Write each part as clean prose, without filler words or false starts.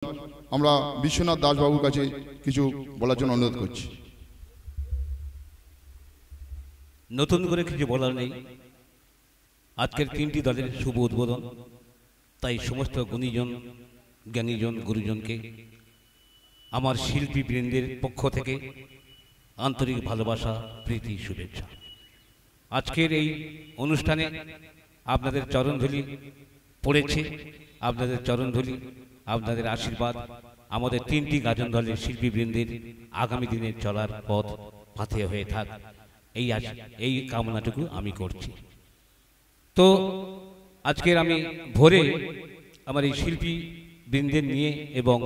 আমরা বিশ্বনাথ দাসবাবুর কাছে কিছু বলার জন্য অনুরোধ করছি। নতুন করে কিছু বলার নেই। আজকের তিনটি দলের শুভ উদ্বোধন, তাই সমস্ত গুণীজন, জ্ঞানীজন, গুরুজনকে আমার শিল্পী বৃন্দের পক্ষ থেকে আন্তরিক ভালোবাসা, প্রীতি, শুভেচ্ছা। আজকের এই অনুষ্ঠানে আপনাদের চরণধূলি পড়েছে, আপনাদের চরণধূলি, আপনাদের আশীর্বাদ আমাদের তিনটি গাজন দলের শিল্পীবৃন্দের আগামী দিনের চলার পথ পাথেয় হয়ে থাক, এই কামনাটুকু আমি করছি। তো আজকের আমি ভোরে আমার এই শিল্পী বৃন্দের নিয়ে এবং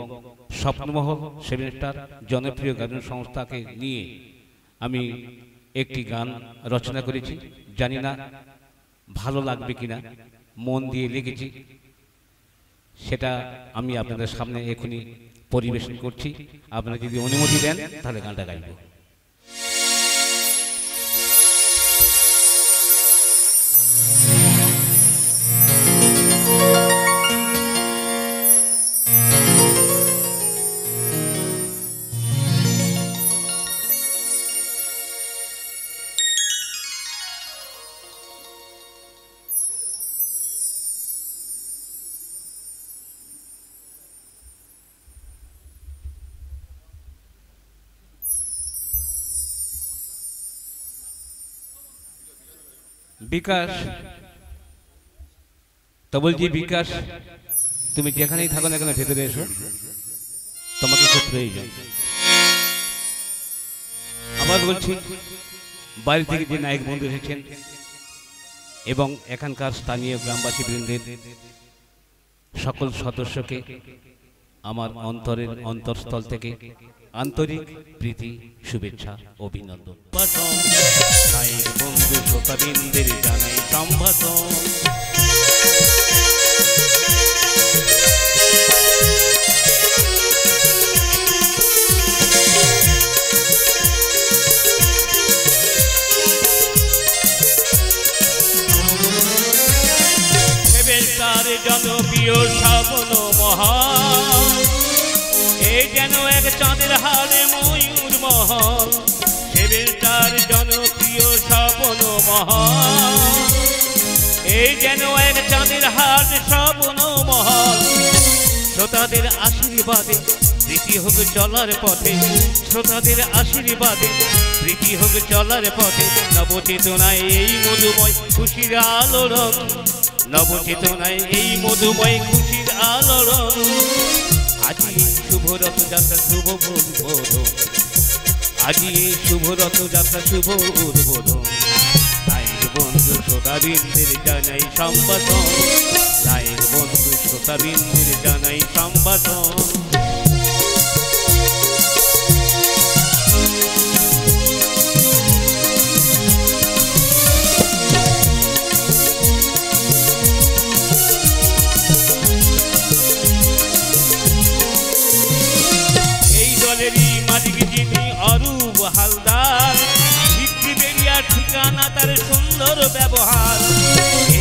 স্বপ্নমহল 7 স্টার জনপ্রিয় গাজন সংস্থাকে নিয়ে আমি একটি গান রচনা করেছি। জানি না ভালো লাগবে কিনা, মন দিয়ে লিখেছি, সেটা আমি আপনাদের সামনে এখনই পরিবেশন করছি। আপনারা যদি অনুমতি দেন তাহলে গানটা গাইব। বিকাশ, তো বলছি বিকাশ, তুমি যেখানেই থাকো না কেন ভেতরে এসো, তোমাকে খুব প্রয়োজন। আবার বলছি, বাইরে থেকে যে নায়ক বন্ধু এসেছেন এবং এখানকার স্থানীয় গ্রামবাসী বৃন্দের সকল সদস্যকে আমার অন্তরের অন্তরস্থল থেকে আন্তরিক প্রীতি, শুভেচ্ছা, অভিনন্দন। বন্ধু শ্রোতাবৃন্দের জানাই সম্ভাষণ। তার জনপ্রিয় স্বপ্ন মহান, এই যেন এক চাঁদের হাড়ে ময়ূর মহল। তার জনপ্রিয় স্বপ্ন মহান, এই যেন এক চাঁদের হাট স্বপ্ন মহল। শ্রোতাদের আশীর্বাদে প্রীতি হোক চলার পথে, শ্রোতাদের আশীর্বাদে প্রীতি হোক চলার পথে। নবচেতনায় এই মধুময় খুশির আলোড়ন, নবচেতনায় এই মধুময় খুশির আলোড়ন। আজি শুভ রথযাত্রা, শুভ উদ্বোধন, আজি শুভ রথযাত্রা, শুভ উদ্বোধন। নায়েক বন্ধু শ্রোতাবৃন্দের জানাই সম্ভাষণ, নায়েক বন্ধু শ্রোতাবৃন্দের জানাই সম্ভাষণ। অরূপ হালদার, বিক্রিবেরিয়ার ঠিকানা তার সুন্দর ব্যবহার।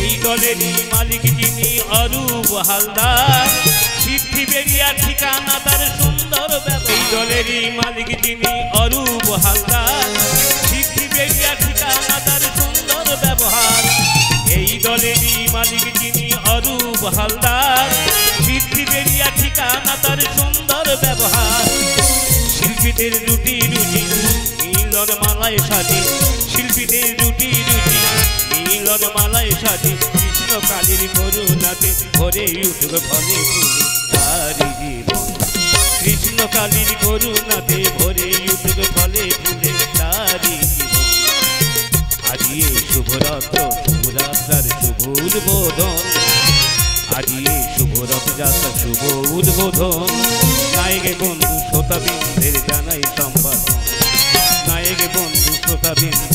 এই দলেরই মালিক যিনি অরূপ হালদার, বিক্রিবেরিয়ার ঠিকানা তার সুন্দর ব্যবহার। এই দলেরই মালিক যিনি অরূপ হালদার, বিক্রিবেরিয়ার ঠিকানা তার সুন্দর ব্যবহার। এই দলেরই মালিক যিনি অরূপ হালদার, বিক্রিবেরিয়ার ঠিকানা তার সুন্দর ব্যবহার। শিল্পীদের রুটি রুটি মিলন মালায় সাজে, শিল্পীদের রুটি রুটি মিলন মালায় সাজে। কৃষ্ণ কালীর করুণাতে ভরে উঠল ফলে ফুলে তারি জীবন, কৃষ্ণ কালীর করুণাতে ভরে উঠল ফলে ফুলে তারি জীবন। আজি এই শুভরাত্র, শুভরাত্রার শুভ উদ্বোধন, আজি এই শুভ রথযাত্রা, শুভ উদ্বোধন। নায়েক বন্ধু শ্রোতাবৃন্দের জানাই সম্ভাষণ, নায়েক বন্ধু শ্রোতাবৃন্দ